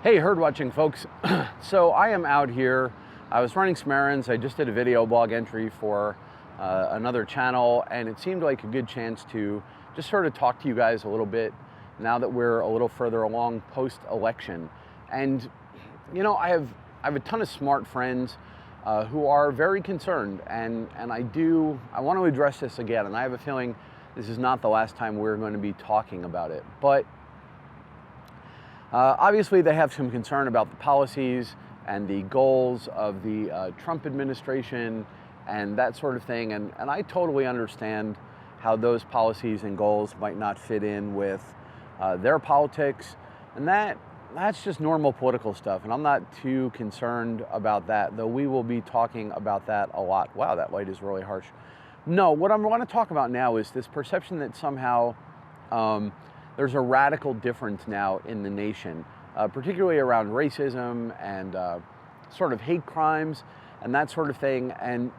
Hey, Herdwatching folks. So I am out here. I was running some errands. I just did a video blog entry for another channel, and it seemed like a good chance to just sort of talk to you guys a little bit now that we're a little further along post-election. And you know, I have a ton of smart friends who are very concerned, and I want to address this again, and I have a feeling this is not the last time we're going to be talking about it. But obviously, they have some concern about the policies and the goals of the Trump administration and that sort of thing. And I totally understand how those policies and goals might not fit in with their politics. And that's just normal political stuff. And I'm not too concerned about that, though we will be talking about that a lot. Wow, that light is really harsh. No, what I want to talk about now is this perception that somehow there's a radical difference now in the nation, particularly around racism and sort of hate crimes and that sort of thing. And,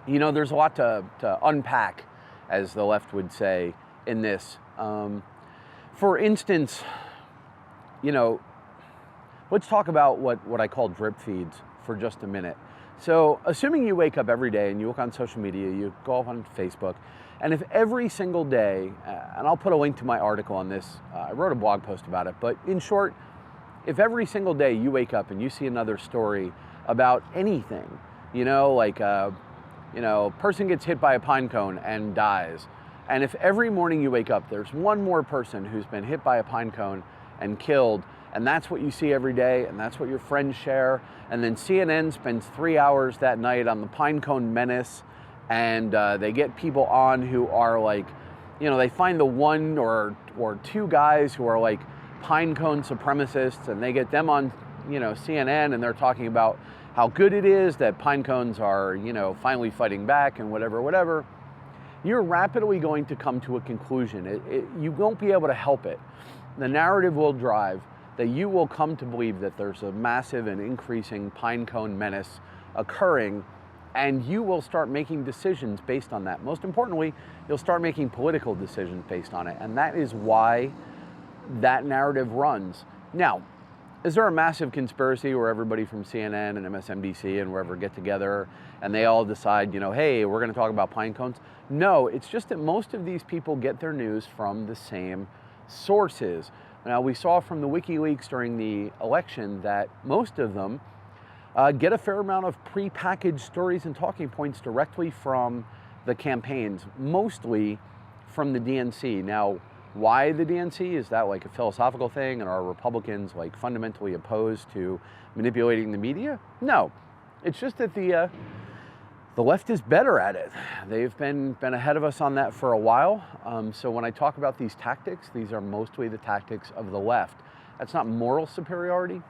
you know, there's a lot to unpack, as the left would say, in this. For instance, you know, let's talk about what I call drip feeds for just a minute. So assuming you wake up every day and you look on social media, you go off on Facebook, and if every single day, and I'll put a link to my article on this, I wrote a blog post about it, but in short, if every single day you wake up and you see another story about anything, you know, like, you know, person gets hit by a pine cone and dies, and if every morning you wake up, there's one more person who's been hit by a pine cone and killed, and that's what you see every day, and that's what your friends share, and then CNN spends 3 hours that night on the pine cone menace, and they get people on who are like, you know, they find the one or two guys who are like pine cone supremacists, and they get them on, you know, CNN, and they're talking about how good it is that pine cones are, you know, finally fighting back and whatever. You're rapidly going to come to a conclusion. You won't be able to help it. The narrative will drive that you will come to believe that there's a massive and increasing pine cone menace occurring, and you will start making decisions based on that. Most importantly, you'll start making political decisions based on it, and that is why that narrative runs. Now, is there a massive conspiracy where everybody from CNN and MSNBC and wherever get together and they all decide, you know, hey, we're going to talk about pine cones? No, it's just that most of these people get their news from the same sources. Now, we saw from the WikiLeaks during the election that most of them get a fair amount of prepackaged stories and talking points directly from the campaigns, mostly from the DNC. Now, why the DNC? Is that like a philosophical thing, and are Republicans like fundamentally opposed to manipulating the media? No, it's just that the left is better at it. They've been ahead of us on that for a while. So when I talk about these tactics, these are mostly the tactics of the left. That's not moral superiority.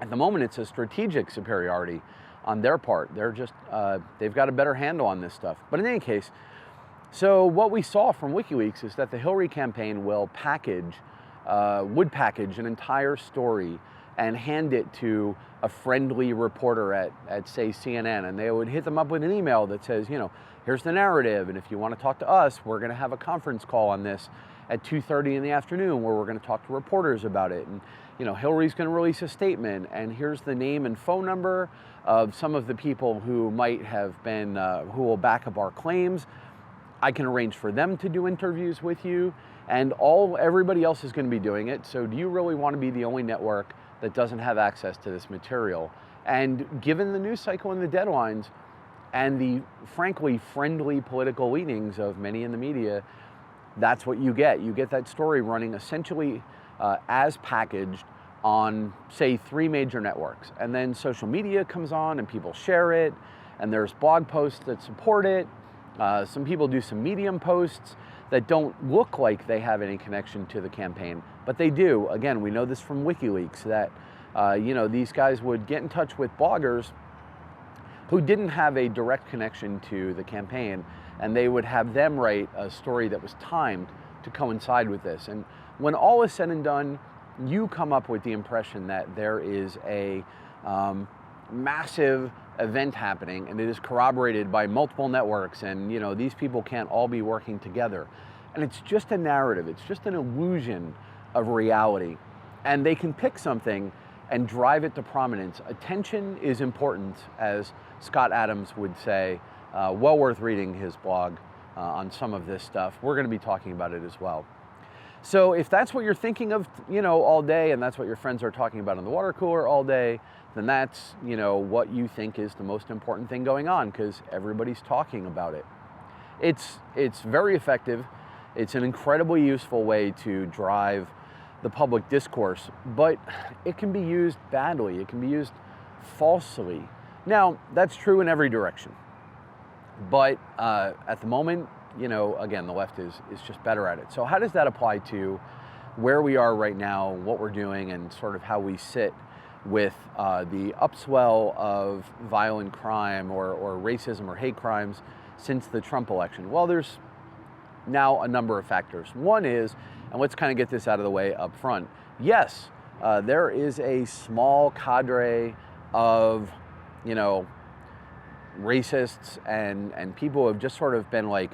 At the moment, it's a strategic superiority on their part. They're just, they've got a better handle on this stuff. But in any case, so what we saw from WikiLeaks is that the Hillary campaign would package an entire story and hand it to a friendly reporter at say CNN, and they would hit them up with an email that says, you know, here's the narrative, and if you want to talk to us, we're going to have a conference call on this at 2:30 in the afternoon where we're going to talk to reporters about it, and you know, Hillary's going to release a statement, and here's the name and phone number of some of the people who might have been who will back up our claims. I can arrange for them to do interviews with you, and everybody else is going to be doing it. So do you really want to be the only network that doesn't have access to this material? And given the news cycle and the deadlines and the frankly friendly political leanings of many in the media, that's what you get. You get that story running essentially as packaged on, say, 3 major networks. And then social media comes on and people share it, and there's blog posts that support it. Some people do some Medium posts that don't look like they have any connection to the campaign, but they do. Again, we know this from WikiLeaks that you know, these guys would get in touch with bloggers who didn't have a direct connection to the campaign, and they would have them write a story that was timed to coincide with this. And when all is said and done, you come up with the impression that there is a massive event happening, and it is corroborated by multiple networks, and you know, these people can't all be working together. And it's just a narrative, it's just an illusion of reality. and they can pick something and drive it to prominence. Attention is important, as Scott Adams would say. Well worth reading his blog on some of this stuff. We're going to be talking about it as well. So if that's what you're thinking of, all day, and that's what your friends are talking about in the water cooler all day, then that's, what you think is the most important thing going on, because everybody's talking about it. It's very effective. It's an incredibly useful way to drive the public discourse, but it can be used badly. It can be used falsely. Now, that's true in every direction. But at the moment, again, the left is just better at it. So how does that apply to where we are right now, what we're doing, and sort of how we sit with the upswell of violent crime or racism or hate crimes since the Trump election? Well, there's now a number of factors. One is, and let's kind of get this out of the way up front, yes, there is a small cadre of, racists and people who have just sort of been like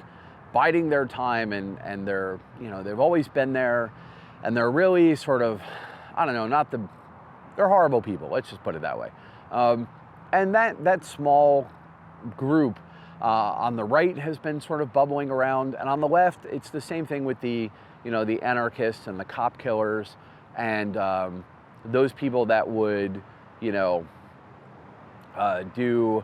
biding their time, and they're, they've always been there, and they're really sort of, I don't know, they're horrible people, let's just put it that way. And that small group on the right has been sort of bubbling around, and on the left, it's the same thing with the anarchists and the cop killers, and those people that would, do,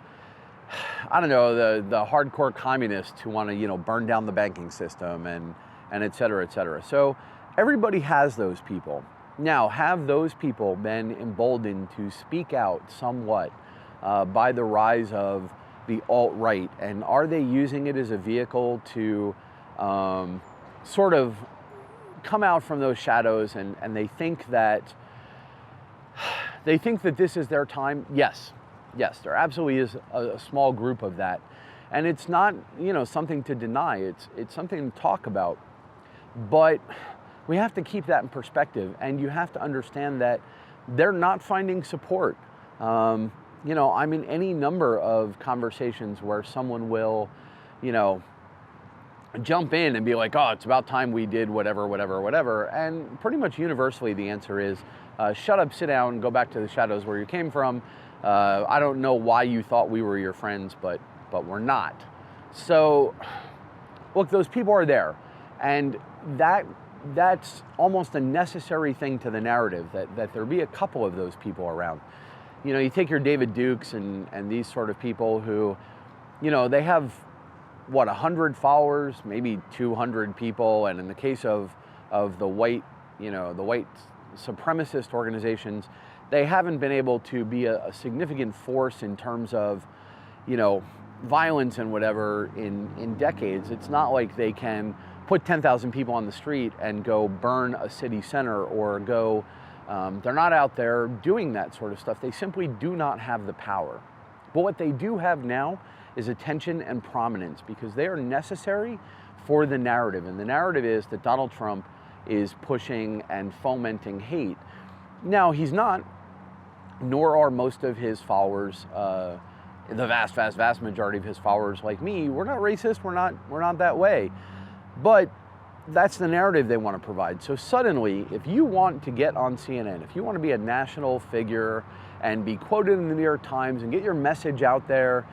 I don't know, the hardcore communists who want to, burn down the banking system and et cetera, et cetera. So everybody has those people. Now, have those people been emboldened to speak out somewhat by the rise of the alt-right, and are they using it as a vehicle to sort of come out from those shadows, and they think that this is their time? Yes, there absolutely is a small group of that, and it's not something to deny. It's something to talk about, but we have to keep that in perspective, and you have to understand that they're not finding support. I'm in any number of conversations where someone will, jump in and be like, oh, it's about time we did whatever. And pretty much universally the answer is, shut up, sit down, go back to the shadows where you came from. I don't know why you thought we were your friends, but we're not. So, look, those people are there. And that's almost a necessary thing to the narrative, that there be a couple of those people around. You take your David Dukes and these sort of people who, they have, 100 followers, maybe 200 people, and in the case of the white supremacist organizations, they haven't been able to be a significant force in terms of, violence and whatever in decades. It's not like they can put 10,000 people on the street and go burn a city center or go, they're not out there doing that sort of stuff. They simply do not have the power. But what they do have now is attention and prominence, because they are necessary for the narrative. And the narrative is that Donald Trump is pushing and fomenting hate. Now, he's not, nor are most of his followers, the vast majority of his followers like me. We're not racist, we're not that way. But that's the narrative they want to provide. So suddenly, if you want to get on CNN, if you want to be a national figure and be quoted in the New York Times and get your message out there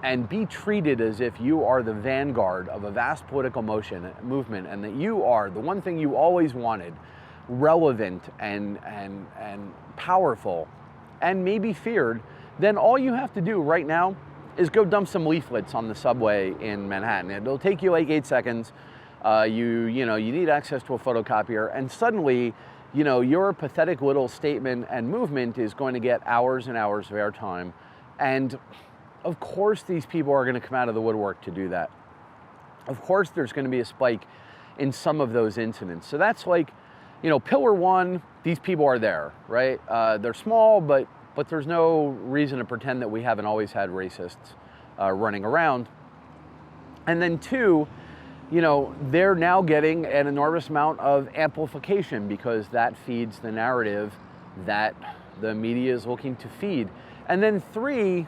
and be treated as if you are the vanguard of a vast political movement, and that you are the one thing you always wanted, relevant and powerful, and maybe feared, then all you have to do right now is go dump some leaflets on the subway in Manhattan. It'll take you like 8 seconds. You need access to a photocopier, and suddenly, your pathetic little statement and movement is going to get hours and hours of airtime. And of course these people are going to come out of the woodwork to do that. Of course there's going to be a spike in some of those incidents. So that's like, pillar one, these people are there, right? They're small, but there's no reason to pretend that we haven't always had racists running around. And then two, they're now getting an enormous amount of amplification, because that feeds the narrative that the media is looking to feed. And then three,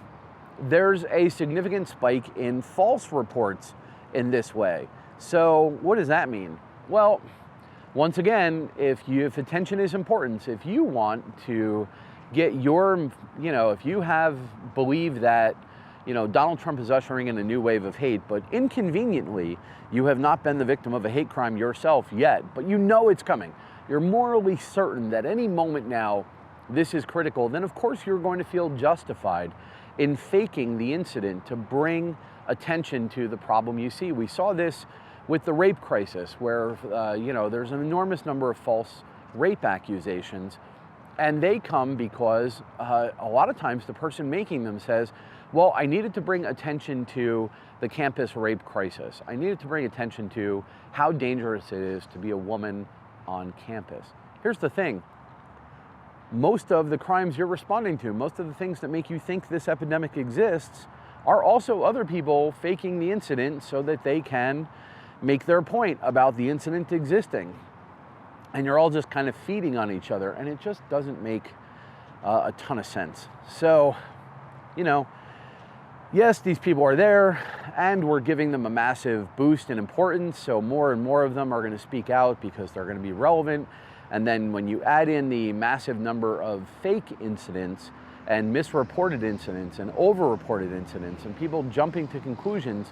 there's a significant spike in false reports in this way. So what does that mean? Well, once again, if attention is important, if you want to get your, if you have believed that, Donald Trump is ushering in a new wave of hate, but inconveniently, you have not been the victim of a hate crime yourself yet, but you know it's coming. You're morally certain that any moment now, this is critical, then of course you're going to feel justified in faking the incident to bring attention to the problem you see. We saw this with the rape crisis, where there's an enormous number of false rape accusations, and they come because a lot of times the person making them says, well, I needed to bring attention to the campus rape crisis. I needed to bring attention to how dangerous it is to be a woman on campus. Here's the thing. Most of the crimes you're responding to, most of the things that make you think this epidemic exists, are also other people faking the incident so that they can make their point about the incident existing. And you're all just kind of feeding on each other, and it just doesn't make a ton of sense. So, yes, these people are there, and we're giving them a massive boost in importance, so more and more of them are going to speak out because they're going to be relevant. And then when you add in the massive number of fake incidents and misreported incidents and overreported incidents and people jumping to conclusions,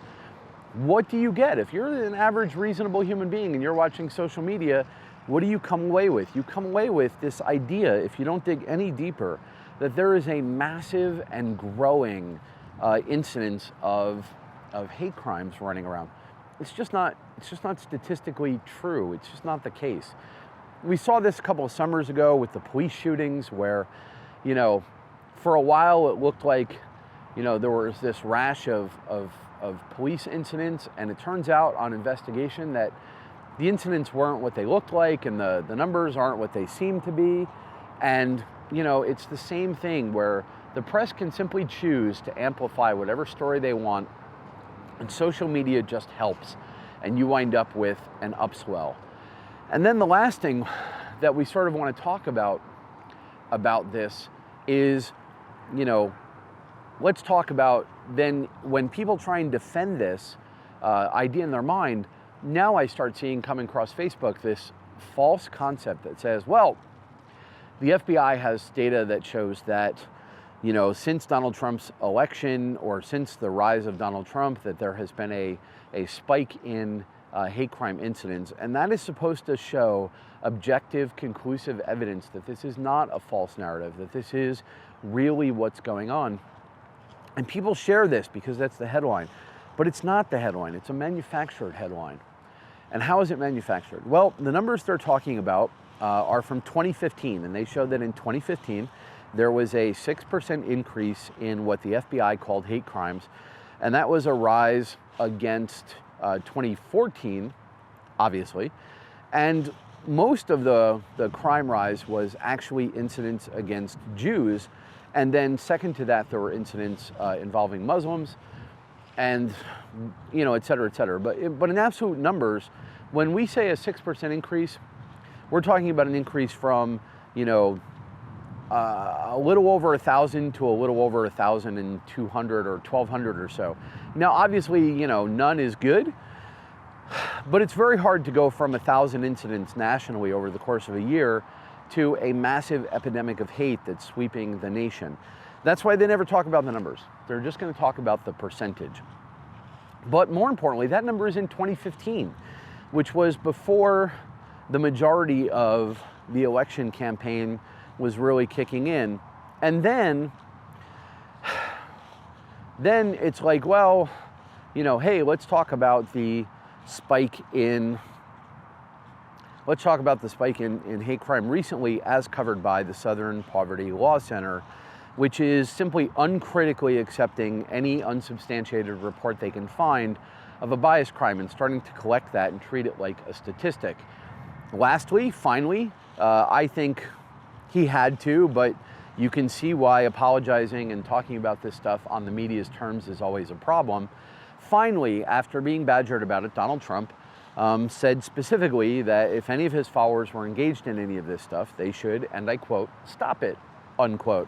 what do you get? If you're an average reasonable human being and you're watching social media, what do you come away with? You come away with this idea, if you don't dig any deeper, that there is a massive and growing incidence of hate crimes running around. It's just not statistically true. It's just not the case. We saw this a couple of summers ago with the police shootings where, for a while it looked like, there was this rash of police incidents, and it turns out on investigation that the incidents weren't what they looked like, and the numbers aren't what they seem to be. And, it's the same thing where the press can simply choose to amplify whatever story they want, and social media just helps, and you wind up with an upswell. And then the last thing that we sort of want to talk about this is, let's talk about then when people try and defend this idea in their mind. Now I start seeing coming across Facebook this false concept that says, well, the FBI has data that shows that, since Donald Trump's election or since the rise of Donald Trump, that there has been a spike in hate crime incidents, and that is supposed to show objective, conclusive evidence that this is not a false narrative, that this is really what's going on. And people share this because that's the headline, but it's not the headline. It's a manufactured headline. And how is it manufactured? Well, the numbers they're talking about are from 2015, and they show that in 2015 there was a 6% increase in what the FBI called hate crimes, and that was a rise against 2014, obviously, and most of the crime rise was actually incidents against Jews, and then second to that there were incidents involving Muslims, and et cetera, et cetera. But in absolute numbers, when we say a 6% increase, we're talking about an increase from a little over 1,000 to a little over 1,200 or 1,200 or so. Now, obviously, none is good, but it's very hard to go from 1,000 incidents nationally over the course of a year to a massive epidemic of hate that's sweeping the nation. That's why they never talk about the numbers. They're just going to talk about the percentage. But more importantly, that number is in 2015, which was before the majority of the election campaign was really kicking in. And then it's like, well, hey, let's talk about the spike in hate crime recently as covered by the Southern Poverty Law Center, which is simply uncritically accepting any unsubstantiated report they can find of a bias crime and starting to collect that and treat it like a statistic. Lastly, finally, I think he had to, but you can see why apologizing and talking about this stuff on the media's terms is always a problem. Finally, after being badgered about it, Donald Trump said specifically that if any of his followers were engaged in any of this stuff, they should, and I quote, stop it, unquote.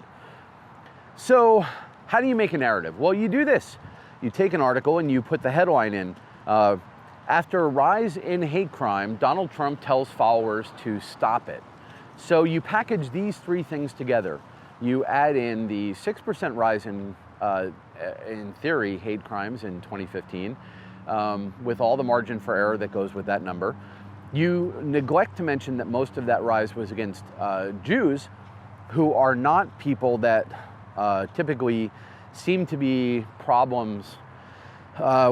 So how do you make a narrative? Well, you do this. You take an article and you put the headline in. After a rise in hate crime, Donald Trump tells followers to stop it. So you package these three things together. You add in the 6% rise in theory, hate crimes in 2015, with all the margin for error that goes with that number. You neglect to mention that most of that rise was against Jews, who are not people that typically seem to be problems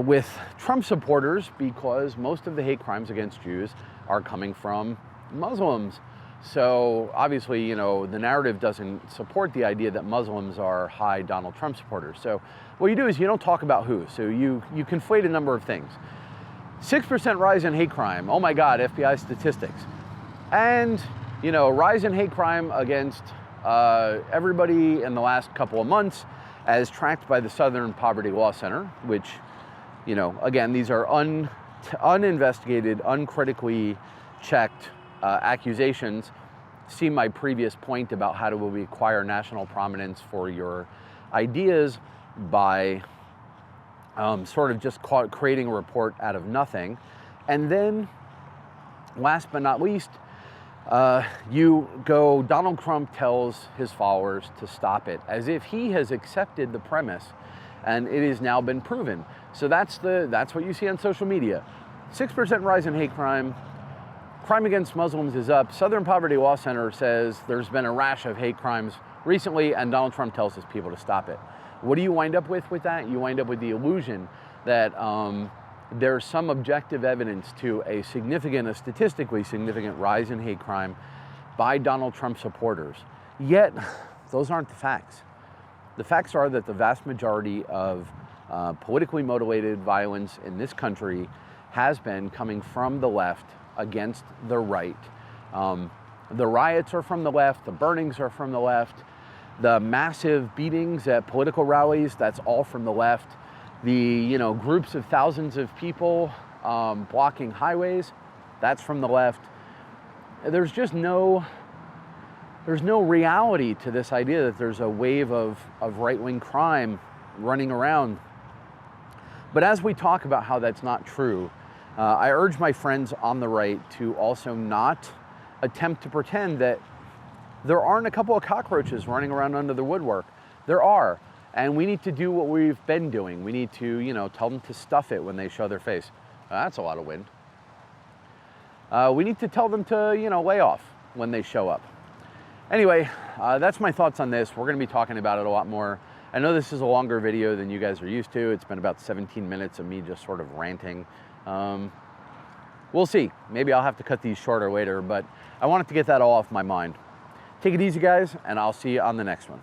with Trump supporters, because most of the hate crimes against Jews are coming from Muslims. So obviously, you know, the narrative doesn't support the idea that Muslims are high Donald Trump supporters. So what you do is you don't talk about who. So you conflate a number of things. 6% rise in hate crime. Oh my God, FBI statistics. And, you know, rise in hate crime against everybody in the last couple of months, as tracked by the Southern Poverty Law Center, which, you know, again, these are uninvestigated, uncritically checked accusations. See my previous point about how do we acquire national prominence for your ideas by sort of just creating a report out of nothing. And then, last but not least, Donald Trump tells his followers to stop it, as if he has accepted the premise and it has now been proven. So that's what you see on social media. 6% rise in hate crime. Crime against Muslims is up. Southern Poverty Law Center says there's been a rash of hate crimes recently, and Donald Trump tells his people to stop it. What do you wind up with that? You wind up with the illusion that there's some objective evidence to a statistically significant rise in hate crime by Donald Trump supporters. Yet, those aren't the facts. The facts are that the vast majority of politically motivated violence in this country has been coming from the left against the right. The riots are from the left, the burnings are from the left, the massive beatings at political rallies, that's all from the left. The, you know, groups of thousands of people blocking highways, that's from the left. There's just no reality to this idea that there's a wave of right-wing crime running around. But as we talk about how that's not true, I urge my friends on the right to also not attempt to pretend that there aren't a couple of cockroaches running around under the woodwork. There are, and we need to do what we've been doing. We need to, you know, tell them to stuff it when they show their face. That's a lot of wind. We need to tell them to, you know, lay off when they show up. Anyway, that's my thoughts on this. We're going to be talking about it a lot more. I know this is a longer video than you guys are used to. It's been about 17 minutes of me just sort of ranting. We'll see. Maybe I'll have to cut these shorter later, but I wanted to get that all off my mind. Take it easy, guys, and I'll see you on the next one.